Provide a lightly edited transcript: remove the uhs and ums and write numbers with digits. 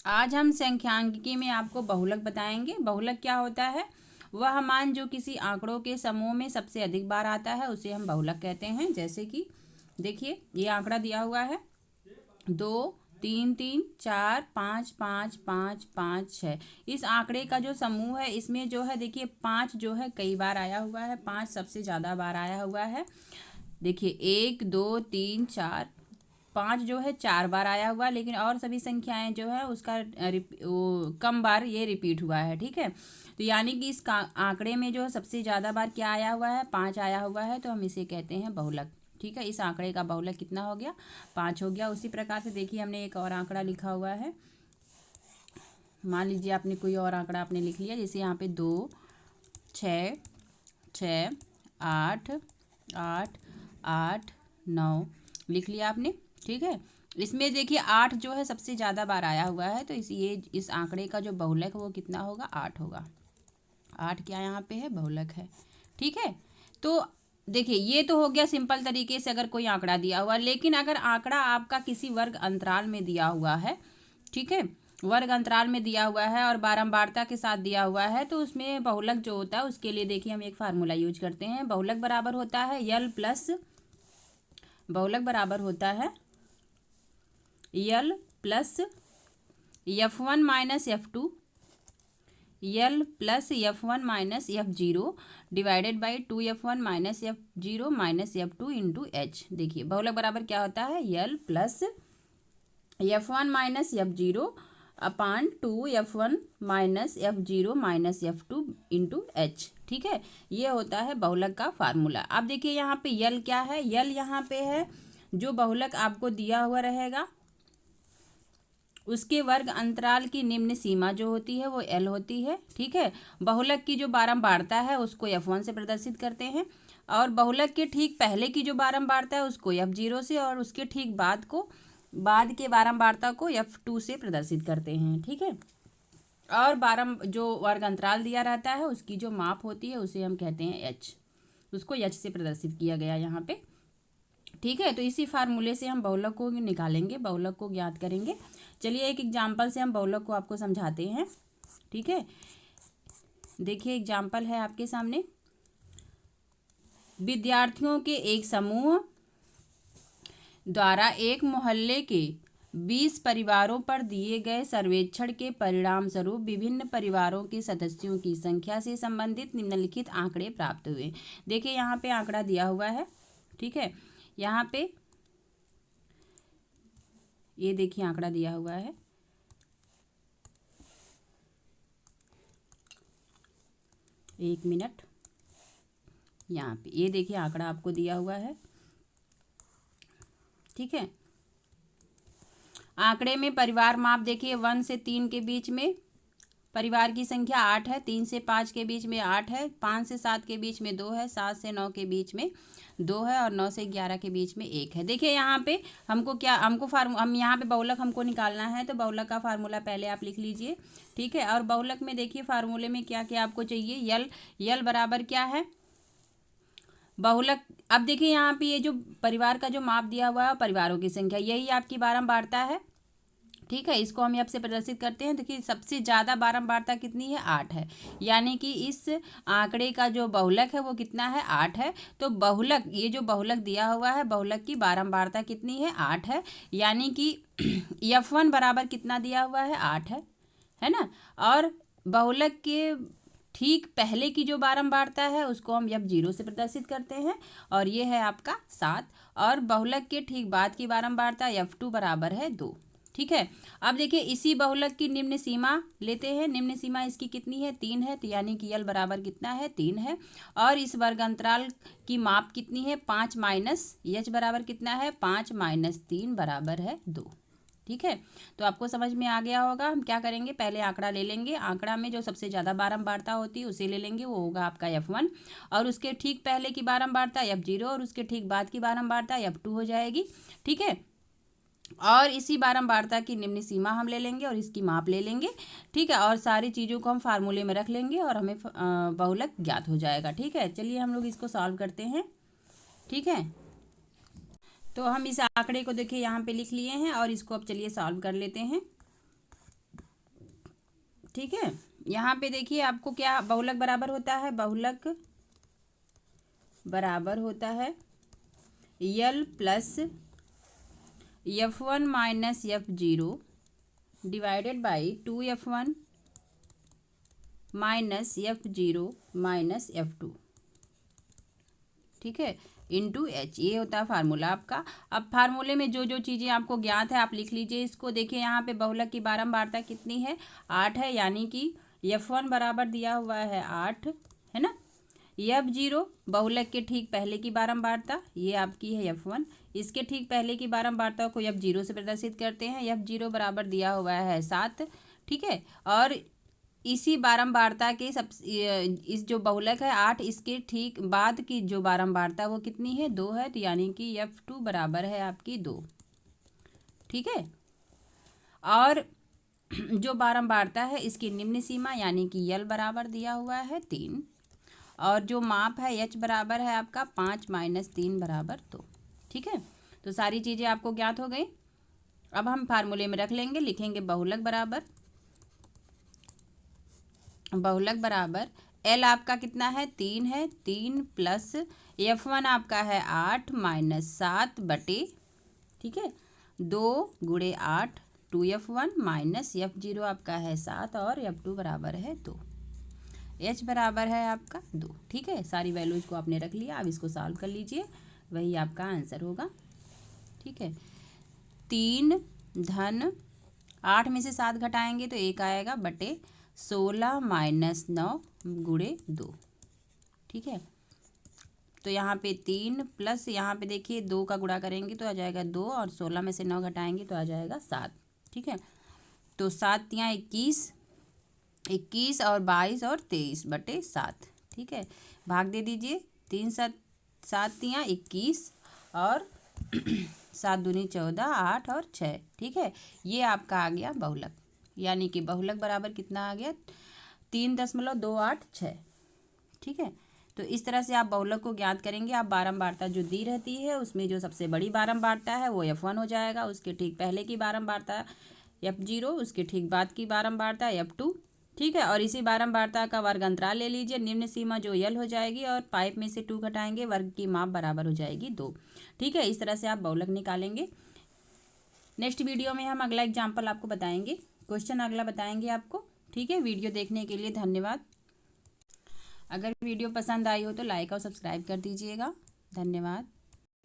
आज हम सांख्यिकी में आपको बहुलक बताएंगे। बहुलक क्या होता है? वह मान जो किसी आंकड़ों के समूह में सबसे अधिक बार आता है उसे हम बहुलक कहते हैं। जैसे कि देखिए, ये आंकड़ा दिया हुआ है 2 3 3 4 5 5 5 5 6। इस आंकड़े का जो समूह है इसमें जो है देखिए 5 जो है कई बार आया हुआ है, 5 सबसे ज़्यादा बार आया हुआ है। देखिए 1 2 3 4 5 जो है 4 बार आया हुआ है, लेकिन और सभी संख्याएं जो है उसका कम बार ये रिपीट हुआ है। ठीक है, तो यानी कि इस आंकड़े में जो है सबसे ज़्यादा बार क्या आया हुआ है? 5 आया हुआ है, तो हम इसे कहते हैं बहुलक। ठीक है, इस आंकड़े का बहुलक कितना हो गया? 5 हो गया। उसी प्रकार से देखिए हमने एक और आंकड़ा लिखा हुआ है। मान लीजिए आपने कोई और आंकड़ा आपने लिख लिया, जैसे यहाँ पे 2 6 6 8 8 8 9 लिख लिया आपने। ठीक है, इसमें देखिए 8 जो है सबसे ज़्यादा बार आया हुआ है, तो इस आंकड़े का जो बहुलक है वो कितना होगा? 8 होगा। 8 क्या यहाँ पे है? बहुलक है। ठीक है, तो देखिए ये तो हो गया सिंपल तरीके से अगर कोई आंकड़ा दिया हुआ, लेकिन अगर आंकड़ा आपका किसी वर्ग अंतराल में दिया हुआ है, ठीक है, वर्ग अंतराल में दिया हुआ है और बारंबारता के साथ दिया हुआ है, तो उसमें बहुलक जो होता है उसके लिए देखिए हम एक फार्मूला यूज करते हैं। बहुलक बराबर होता है यल प्लस, बहुलक बराबर होता है L plus F1 minus F2, L plus F1 minus F0 divided by 2F1 minus F0 minus F2 into H. देखिए बहुलक बराबर क्या होता है? L plus F1 minus F0 upon 2F1 minus F0 minus F2 into H. ठीक है, ये होता है बहुलक का फार्मूला। अब देखिए यहाँ पे यल क्या है? यल यहाँ पे है जो बहुलक आपको दिया हुआ रहेगा उसके वर्ग अंतराल की निम्न सीमा जो होती है वो एल होती है। ठीक है, बहुलक की जो बारंबारता है उसको F1 से प्रदर्शित करते हैं, और बहुलक के ठीक पहले की जो बारंबारता है उसको F0 से, और उसके ठीक बाद के बारंबारता को F2 से प्रदर्शित करते हैं। ठीक है, और जो वर्ग अंतराल दिया रहता है उसकी जो माप होती है उसे हम कहते हैं एच, उसको एच से प्रदर्शित किया गया यहाँ पे। ठीक है, तो इसी फार्मूले से हम बहुलक को निकालेंगे, बहुलक को ज्ञात करेंगे। चलिए एक एग्जाम्पल से हम बहुलक को आपको समझाते हैं। ठीक है, देखिए एग्जाम्पल है आपके सामने। विद्यार्थियों के एक समूह द्वारा एक मोहल्ले के 20 परिवारों पर दिए गए सर्वेक्षण के परिणाम स्वरूप विभिन्न परिवारों के सदस्यों की संख्या से संबंधित निम्नलिखित आंकड़े प्राप्त हुए। देखिए यहाँ पे आंकड़ा दिया हुआ है। ठीक है, यहाँ पे ये देखिए आंकड़ा दिया हुआ है। एक मिनट, यहाँ पे ये देखिए आंकड़ा आपको दिया हुआ है। ठीक है, आंकड़े में परिवार माप देखिए 1 से 3 के बीच में परिवार की संख्या 8 है, 3 से 5 के बीच में 8 है, 5 से 7 के बीच में 2 है, 7 से 9 के बीच में 2 है, और 9 से 11 के बीच में 1 है। देखिए यहाँ पे हम यहाँ पे बहुलक हमको निकालना है, तो बहुलक का फार्मूला पहले आप लिख लीजिए। ठीक है, और बहुलक में देखिए फार्मूले में क्या क्या आपको चाहिए? यल बराबर क्या है? बहुलक। अब देखिए यहाँ पे ये जो परिवार का जो माप दिया हुआ है परिवारों की संख्या, यही आपकी बारंबारता है। ठीक है, इसको हम यहाँ से प्रदर्शित करते हैं। देखिए सबसे ज़्यादा बारंबारता कितनी है? 8 है, यानी कि इस आंकड़े का जो बहुलक है वो कितना है? 8 है। तो बहुलक, ये जो बहुलक दिया हुआ है बहुलक की बारंबारता कितनी है? 8 है, यानी कि F1 बराबर कितना दिया हुआ है? 8 है ना। और बहुलक के ठीक पहले की जो बारंबारता है उसको हम F0 से प्रदर्शित करते हैं, और ये है आपका 7, और बहुलक के ठीक बाद की बारंबारता F2 बराबर है 2। ठीक है, अब देखिए इसी बहुलक की निम्न सीमा लेते हैं। निम्न सीमा इसकी कितनी है? 3 है, तो यानी कि यल बराबर कितना है? 3 है, और इस वर्ग अंतराल की माप कितनी है? 5 माइनस एच बराबर कितना है? 5 माइनस 3 बराबर है 2। ठीक है, तो आपको समझ में आ गया होगा। हम क्या करेंगे, पहले आंकड़ा ले लेंगे, आंकड़ा में जो सबसे ज़्यादा बारंबारता होती है उसे ले लेंगे, वो होगा आपका F1, और उसके ठीक पहले की बारंबारता F0, और उसके ठीक बाद की बारंबारता F2 हो जाएगी। ठीक है, और इसी बारंबारता की निम्न सीमा हम ले लेंगे और इसकी माप ले लेंगे। ठीक है, और सारी चीज़ों को हम फार्मूले में रख लेंगे और हमें बहुलक ज्ञात हो जाएगा। ठीक है, चलिए हम लोग इसको सॉल्व करते हैं। ठीक है, तो हम इस आंकड़े को देखिए यहाँ पे लिख लिए हैं, और इसको अब चलिए सॉल्व कर लेते हैं। ठीक है, यहाँ पे देखिए आपको क्या बहुलक बराबर होता है, बहुलक बराबर होता है L plus F1 minus F0 divided by 2F1 minus F0 minus F2, ठीक है, इंटू एच। ये होता है फार्मूला आपका। अब फार्मूले में जो जो चीज़ें आपको ज्ञात है आप लिख लीजिए इसको। देखिए यहाँ पे बहुलक की बारंबारता कितनी है, 8 है, यानी कि F1 बराबर दिया हुआ है 8, है ना। F0 बहुलक के ठीक पहले की बारंबारता, ये आपकी है F1, इसके ठीक पहले की बारंबारता को F0 से प्रदर्शित करते हैं। F0 बराबर दिया हुआ है 7, ठीक है। और इसी बारंबारता के सब इस जो बहुलक है 8, इसके ठीक बाद की जो बारंबारता वो कितनी है, 2 है, तो यानी कि F2 बराबर है आपकी 2, ठीक है। और जो बारंबारता है इसकी निम्न सीमा यानी कि यल बराबर दिया हुआ है 3, और जो माप है एच बराबर है आपका 5 माइनस 3 बराबर 2, ठीक है। तो सारी चीज़ें आपको ज्ञात हो गई। अब हम फार्मूले में रख लेंगे, लिखेंगे बहुलक बराबर एल आपका कितना है, 3 है, 3 प्लस F1 आपका है 8 माइनस 7 बटे, ठीक है, 2 गुणे 8 2F1 माइनस F0 आपका है 7 और F2 बराबर है 2, एच बराबर है आपका 2, ठीक है। सारी वैल्यूज को आपने रख लिया, अब इसको सॉल्व कर लीजिए, वही आपका आंसर होगा, ठीक है। 3 धन 8 में से 7 घटाएंगे तो 1 आएगा बटे 16 माइनस 9 गुणे 2, ठीक है। तो यहाँ पे 3 प्लस यहाँ पे देखिए 2 का गुणा करेंगे तो आ जाएगा 2, और 16 में से 9 घटाएंगे तो आ जाएगा 7, ठीक है। तो 7 यहाँ 21 और 22 और 23 बटे 7, ठीक है। भाग दे दीजिए, 3 7 7 यहाँ 21 और 7 दूनी 14, 8 और 6, ठीक है। ये आपका आ गया बहुलक, यानी कि बहुलक बराबर कितना आ गया, 3.286, ठीक है। तो इस तरह से आप बहुलक को ज्ञात करेंगे। आप बारंबारता जो दी रहती है उसमें जो सबसे बड़ी बारंबारता है वो F1 हो जाएगा, उसके ठीक पहले की बारंबारता F0, उसके ठीक बाद की बारंबारता F2, ठीक है। और इसी बारंबारता का वर्ग अंतराल ले लीजिए, निम्न सीमा जो यल हो जाएगी और पाइप में से 2 घटाएंगे, वर्ग की माप बराबर हो जाएगी 2, ठीक है। इस तरह से आप बहुलक निकालेंगे। नेक्स्ट वीडियो में हम अगला एग्जाम्पल आपको बताएंगे, क्वेश्चन अगला बताएंगे आपको, ठीक है। वीडियो देखने के लिए धन्यवाद। अगर वीडियो पसंद आई हो तो लाइक और सब्सक्राइब कर दीजिएगा। धन्यवाद।